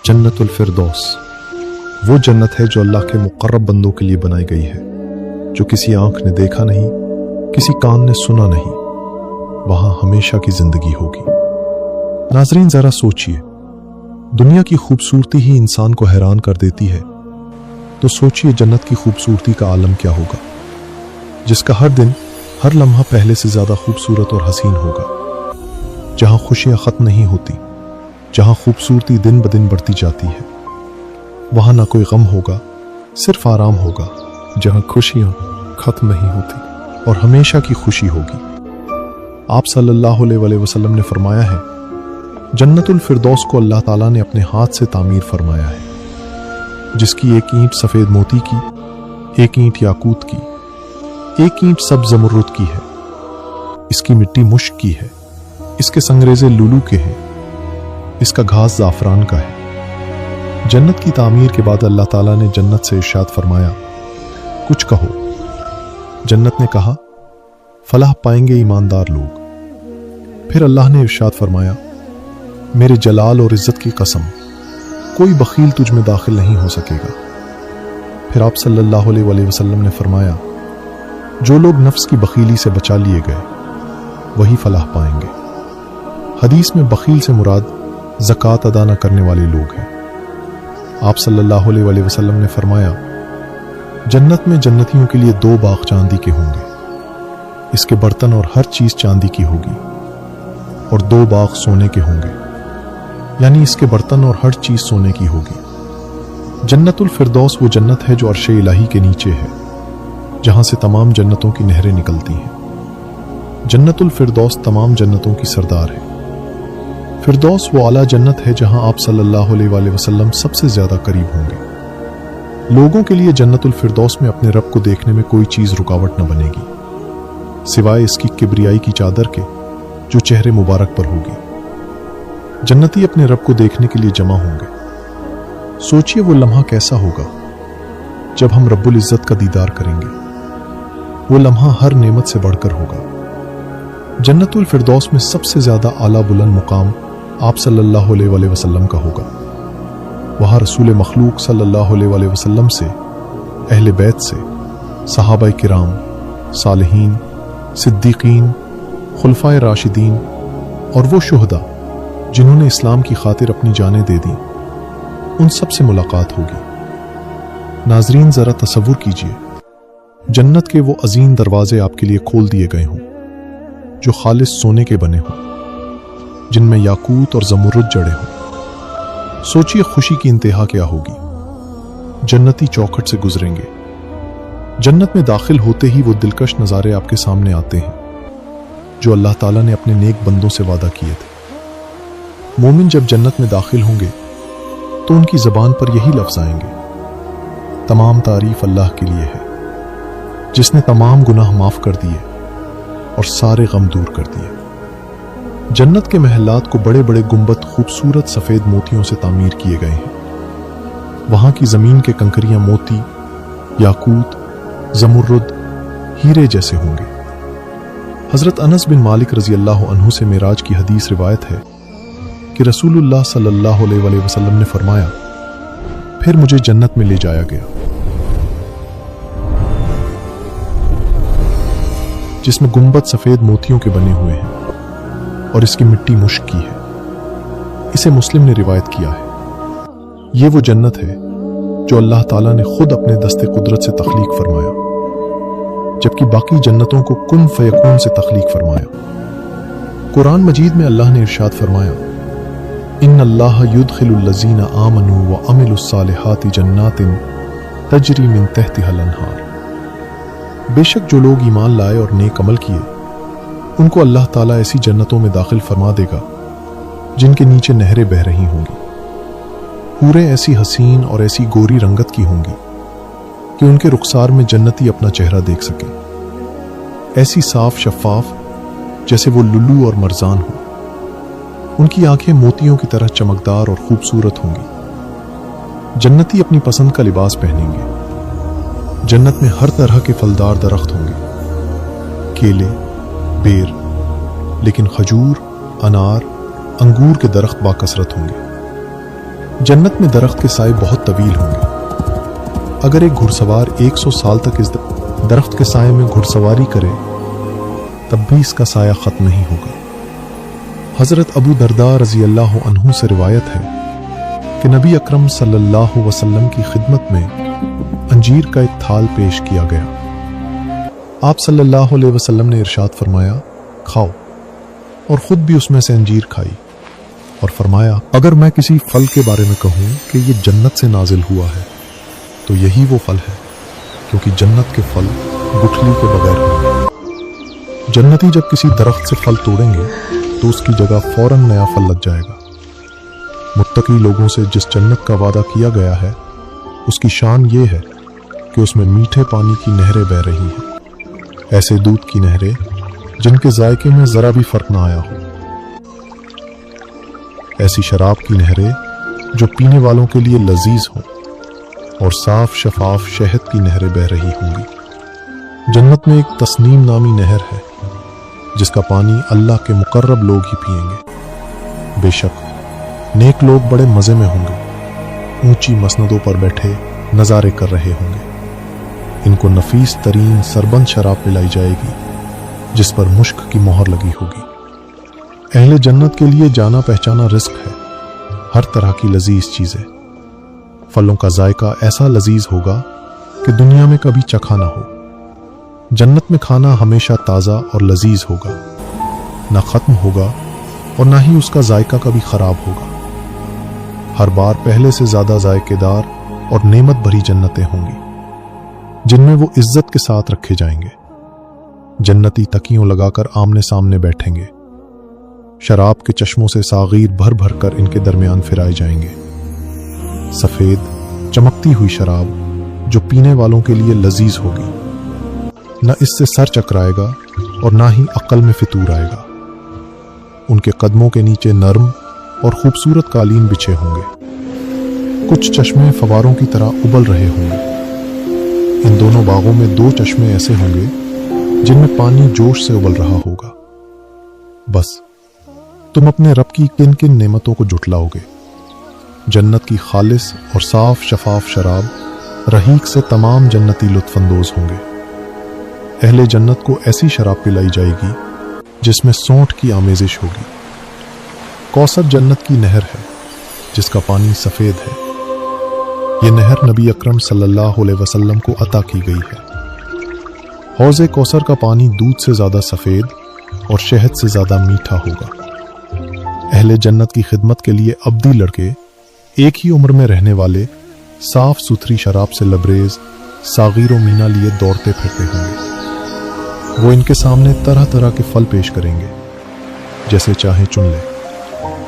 जन्नत उल-फिरदौस वो जन्नत है जो अल्लाह के मुक़र्रब बंदों के लिए बनाई गई है, जो किसी आंख ने देखा नहीं, किसी कान ने सुना नहीं। वहां हमेशा की जिंदगी होगी। नाजरीन, जरा सोचिए, दुनिया की खूबसूरती ही इंसान को हैरान कर देती है, तो सोचिए जन्नत की खूबसूरती का आलम क्या होगा, जिसका हर दिन हर लम्हा पहले से ज्यादा खूबसूरत और हसीन होगा, जहां खुशियां खत्म नहीं होती, जहां खूबसूरती दिन ब दिन बढ़ती जाती है। वहां ना कोई गम होगा, सिर्फ आराम होगा, जहां खुशियां खत्म नहीं होती और हमेशा की खुशी होगी। आप सल्लल्लाहु अलैहि वसल्लम ने फरमाया है, जन्नतुल फिरदौस को अल्लाह ताला ने अपने हाथ से तामीर फरमाया है, जिसकी एक ईंट सफेद मोती की, एक ईंट याकूत की, एक ईंट सब्ज ज़मरुद की है। इसकी मिट्टी मुश्क की है, इसके संगरेजे लुलू के हैं, इसका घास ज़ाफ़रान का है। जन्नत की तामीर के बाद अल्लाह ताला ने जन्नत से इरशाद फरमाया, कुछ कहो। जन्नत ने कहा, फलाह पाएंगे ईमानदार लोग। फिर अल्लाह ने इरशाद फरमाया, मेरे जलाल और इज्जत की कसम, कोई बखील तुझ में दाखिल नहीं हो सकेगा। फिर आप सल्लल्लाहु अलैहि वसल्लम ने फरमाया, जो लोग नफ्स की बखीली से बचा लिए गए वही फलाह पाएंगे। हदीस में बखील से मुराद ज़कात अदा न करने वाले लोग हैं। आप सल्लल्लाहु अलैहि वसल्लम ने फरमाया, जन्नत में जन्नतियों के लिए 2 बाग चांदी के होंगे, इसके बर्तन और हर चीज चांदी की होगी, और 2 बाग सोने के होंगे, यानी इसके बर्तन और हर चीज सोने की होगी। जन्नतुल फिरदौस वो जन्नत है जो अर्श इलाही के नीचे है, जहां से तमाम जन्नतों की नहरें निकलती हैं। जन्नतुल फिरदौस तमाम जन्नतों की सरदार है। फिरदौस वो आला जन्नत है जहां आप सल्लल्लाहु अलैहि वसल्लम सबसे ज्यादा करीब होंगे। लोगों के लिए जन्नतुल फिरदौस में अपने रब को देखने में कोई चीज रुकावट न बनेगी, सिवाय इसकी किबरियाई की चादर के जो चेहरे मुबारक पर होगी। जन्नती अपने रब को देखने के लिए जमा होंगे। सोचिए वो लम्हा कैसा होगा जब हम रब्बुल इज्जत का दीदार करेंगे। वो लम्हा हर नेमत से बढ़कर होगा। जन्नतुल फिरदौस में सबसे ज्यादा आला बुलंद मुकाम आप सल्लल्लाहु अलैहि वसल्लम का होगा। वहां रसूल मखलूक सल्लल्लाहु अलैहि वसल्लम से, अहले बैत से, सहाबाए किराम, सालिहीन, सिद्दीकीन, खुलफाए राशिदीन और वो शुहदा जिन्होंने इस्लाम की खातिर अपनी जानें दे दी, उन सब से मुलाकात होगी। नाजरीन, जरा तसव्वुर कीजिए, जन्नत के वो अजीम दरवाजे आपके लिए खोल दिए गए हों, जो खालिस सोने के बने हों, जिनमें याकूत और ज़मरुद जड़े हों। सोचिए खुशी की इंतहा क्या होगी। जन्नती चौखट से गुजरेंगे। जन्नत में दाखिल होते ही वो दिलकश नज़ारे आपके सामने आते हैं, जो अल्लाह ताला ने अपने नेक बंदों से वादा किए थे। मोमिन जब जन्नत में दाखिल होंगे तो उनकी ज़बान पर यही लफ्ज़ आएंगे, तमाम तारीफ अल्लाह के लिए है, जिसने तमाम गुनाह माफ कर दिए और सारे गम दूर कर दिए। जन्नत के महलात को बड़े बड़े गुंबद खूबसूरत सफेद मोतियों से तामीर किए गए हैं। वहां की जमीन के कंकरियां मोती, याकूत, ज़मरुद, हीरे जैसे होंगे। हजरत अनस बिन मालिक रजी अल्लाह अन्हु से मेराज की हदीस रिवायत है कि रसूलुल्लाह सल्लल्लाहु अलैहि वसल्लम ने फरमाया, फिर मुझे जन्नत में ले जाया गया, जिसमें गुंबद सफेद मोतियों के बने हुए हैं और इसकी मिट्टी मुश्क की है। इसे मुस्लिम ने रिवायत किया है। ये वो जन्नत है जो अल्लाह ताला ने खुद अपने दस्ते कुदरत से तख्लीक फरमाया, जबकि बाकी जन्नतों को कुन फयकून से तख्लीक फरमाया। कुरान मजीद में अल्लाह ने इरशाद फरमाया, इन्नल्लाह युदखिलुल लज़ीना आमनू व अमिलुस सालिहाति जन्नातिन तजरी मिन तहतिहल अन्हार। बेशक जो लोग ईमान लाए और नेक अमल किए, उनको अल्लाह ताला ऐसी जन्नतों में दाखिल फरमा देगा जिनके नीचे नहरें बह रही होंगी। हूरें ऐसी हसीन और ऐसी गोरी रंगत की होंगी कि उनके रुखसार में जन्नती अपना चेहरा देख सके, ऐसी साफ शफाफ जैसे वो लुल्लू और मरजान हो। उनकी आंखें मोतियों की तरह चमकदार और खूबसूरत होंगी। जन्नती अपनी पसंद का लिबास पहनेंगे। जन्नत में हर तरह के फलदार दरख्त होंगे, केले, बेर, लेकिन खजूर, अनार, अंगूर के दरख्त बाकसरत होंगे। जन्नत में दरख्त के साए बहुत तवील होंगे। अगर एक घुड़सवार 100 साल तक इस दरख्त के साए में घुड़सवारी करे तब भी इसका साया खत्म नहीं होगा। हजरत अबू दरदा रजी अल्लाह अन्हु से रिवायत है कि नबी अकरम सल्लल्लाहु अलैहि वसल्लम की खिदमत में अंजीर का एक थाल पेश किया गया। आप सल्लल्लाहु अलैहि वसल्लम ने इरशाद फरमाया, खाओ, और खुद भी उसमें से अंजीर खाई और फरमाया, अगर मैं किसी फल के बारे में कहूं कि ये जन्नत से नाजिल हुआ है तो यही वो फल है, क्योंकि जन्नत के फल गुठली के बगैर होंगे। जन्नती जब किसी दरख्त से फल तोड़ेंगे तो उसकी जगह फौरन नया फल लग जाएगा। मुत्तकी लोगों से जिस जन्नत का वादा किया गया है उसकी शान ये है कि उसमें मीठे पानी की नहरें बह रही हैं, ऐसे दूध की नहरें जिनके जायके में जरा भी फर्क ना आया हो, ऐसी शराब की नहरें जो पीने वालों के लिए लजीज हों, और साफ शफाफ शहद की नहरें बह रही होंगी। जन्नत में एक तस्नीम नामी नहर है जिसका पानी अल्लाह के मुकर्रब लोग ही पिएंगे। बेशक नेक लोग बड़े मजे में होंगे, ऊंची मसनदों पर बैठे नजारे कर रहे होंगे। इनको नफीस तरीन सरबंद शराब पिलाई जाएगी जिस पर मुश्क की मोहर लगी होगी। अहले जन्नत के लिए जाना पहचाना रिस्क है, हर तरह की लजीज चीजें। फलों का जायका ऐसा लजीज होगा कि दुनिया में कभी चखा ना हो। जन्नत में खाना हमेशा ताज़ा और लजीज होगा, ना खत्म होगा और ना ही उसका जायका कभी खराब होगा। हर बार पहले से ज्यादा जायकेदार और नेमत भरी जन्नतें होंगी जिनमें वो इज्जत के साथ रखे जाएंगे। जन्नती तकियों लगाकर आमने सामने बैठेंगे। शराब के चश्मों से सागीर भर भर कर इनके दरमियान फिराए जाएंगे। सफेद चमकती हुई शराब जो पीने वालों के लिए लजीज होगी, न इससे सर चकराएगा और ना ही अक्ल में फितूर आएगा। उनके कदमों के नीचे नर्म और खूबसूरत कालीन बिछे होंगे। कुछ चश्मे फवारों की तरह उबल रहे होंगे। इन दोनों बागों में 2 चश्मे ऐसे होंगे जिनमें पानी जोश से उबल रहा होगा। बस तुम अपने रब की किन किन नेमतों को जुटलाओगे। जन्नत की खालिस और साफ शफाफ शराब रहीक से तमाम जन्नती लुत्फानंदोज होंगे। अहले जन्नत को ऐसी शराब पिलाई जाएगी जिसमें सौंठ की आमेजिश होगी। कौसर जन्नत की नहर है जिसका पानी सफेद है। यह नहर नबी अकरम सल्लल्लाहु अलैहि वसल्लम को अता की गई है। हौज़े कौसर का पानी दूध से ज्यादा सफेद और शहद से ज्यादा मीठा होगा। अहले जन्नत की खिदमत के लिए अब्दी लड़के एक ही उम्र में रहने वाले साफ सुथरी शराब से लबरेज सागीर मीना लिए दौड़ते फिरते होंगे। वो इनके सामने तरह तरह के फल पेश करेंगे जैसे चाहे चुन ले,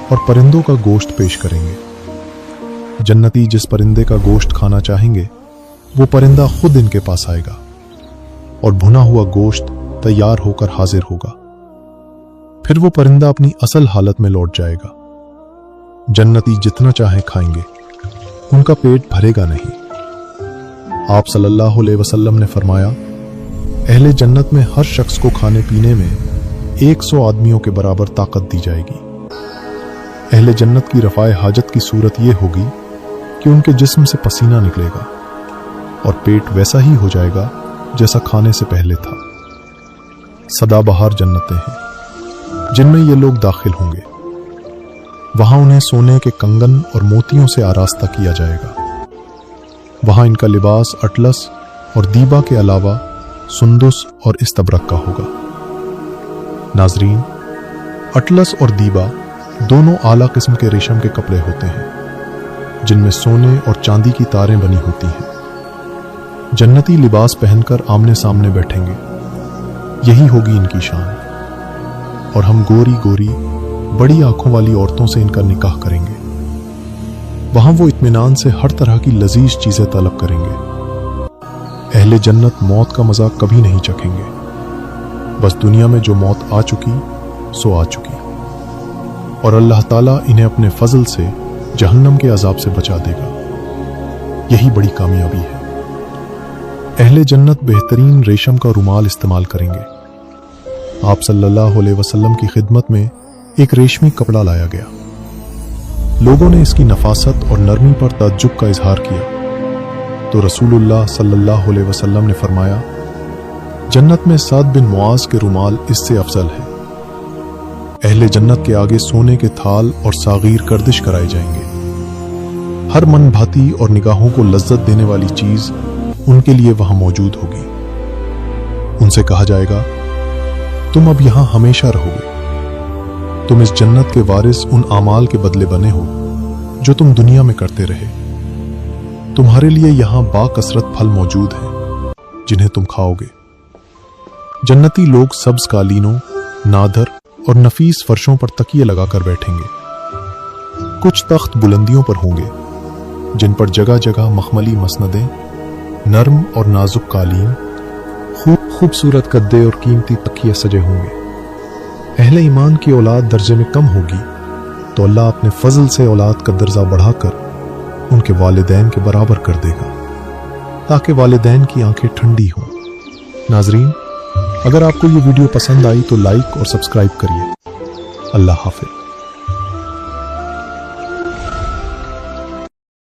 और परिंदों का गोश्त पेश करेंगे। जन्नती जिस परिंदे का गोश्त खाना चाहेंगे वो परिंदा खुद इनके पास आएगा और भुना हुआ गोश्त तैयार होकर हाजिर होगा। फिर वो परिंदा अपनी असल हालत में लौट जाएगा। जन्नती जितना चाहे खाएंगे, उनका पेट भरेगा नहीं। आप सल्लल्लाहु अलैहि वसल्लम ने फरमाया, अहले जन्नत में हर शख्स को खाने पीने में 100 आदमियों के बराबर ताकत दी जाएगी। अहले जन्नत की रफ़ाए हाजत की सूरत यह होगी कि उनके जिस्म से पसीना निकलेगा और पेट वैसा ही हो जाएगा जैसा खाने से पहले था। सदाबहार जन्नतें हैं जिनमें ये लोग दाखिल होंगे। वहां उन्हें सोने के कंगन और मोतियों से आरास्ता किया जाएगा। वहां इनका लिबास अटलस और दीबा के अलावा सुंदुस और इस्तबरक का होगा। नाजरीन, अटलस और दीबा दोनों आला किस्म के रेशम के कपड़े होते हैं जिनमें सोने और चांदी की तारें बनी होती हैं। जन्नती लिबास पहनकर आमने सामने बैठेंगे, यही होगी इनकी शान। और हम गोरी गोरी बड़ी आंखों वाली औरतों से इनका निकाह करेंगे। वहां वो इत्मीनान से हर तरह की लजीज चीजें तलब करेंगे। अहले जन्नत मौत का मजा कभी नहीं चखेंगे। बस दुनिया में जो मौत आ चुकी सो आ चुकी, और अल्लाह ताला इन्हें अपने फजल से जहन्नम के अजाब से बचा देगा। यही बड़ी कामयाबी है। अहले जन्नत बेहतरीन रेशम का रुमाल इस्तेमाल करेंगे। आप सल्लल्लाहु अलैहि वसल्लम की खिदमत में एक रेशमी कपड़ा लाया गया। लोगों ने इसकी नफासत और नरमी पर ताज्जुब का इजहार किया तो रसूलुल्लाह सल्लल्लाहु अलैहि वसल्लम ने फरमाया, जन्नत में साद बिन मुआज के रुमाल इससे अफजल है। अहले जन्नत के आगे सोने के थाल और सागीर गर्दिश कराए जाएंगे। हर मन भाती और निगाहों को लज्जत देने वाली चीज उनके लिए वहां मौजूद होगी। उनसे कहा जाएगा, तुम अब यहां हमेशा रहोगे। तुम इस जन्नत के वारिस उन आमाल के बदले बने हो जो तुम दुनिया में करते रहे। तुम्हारे लिए यहां बाकसरत फल मौजूद हैं जिन्हें तुम खाओगे। जन्नती लोग सब्ज कालीनों, नादर और नफीस फर्शों पर तकिए लगाकर बैठेंगे। कुछ तख्त बुलंदियों पर होंगे जिन पर जगह जगह मखमली मसनदें, नर्म और नाजुक कालीन, खूबसूरत गद्दे और कीमती तकिए सजे होंगे। अहले ईमान की औलाद दर्जे में कम होगी तो अल्लाह अपने फजल से औलाद का दर्जा बढ़ाकर उनके वालिदैन के बराबर कर देगा ताकि वालिदैन की आंखें ठंडी हों। नाजरीन, अगर आपको ये वीडियो पसंद आई तो लाइक और सब्सक्राइब करिए। अल्लाह हाफिज।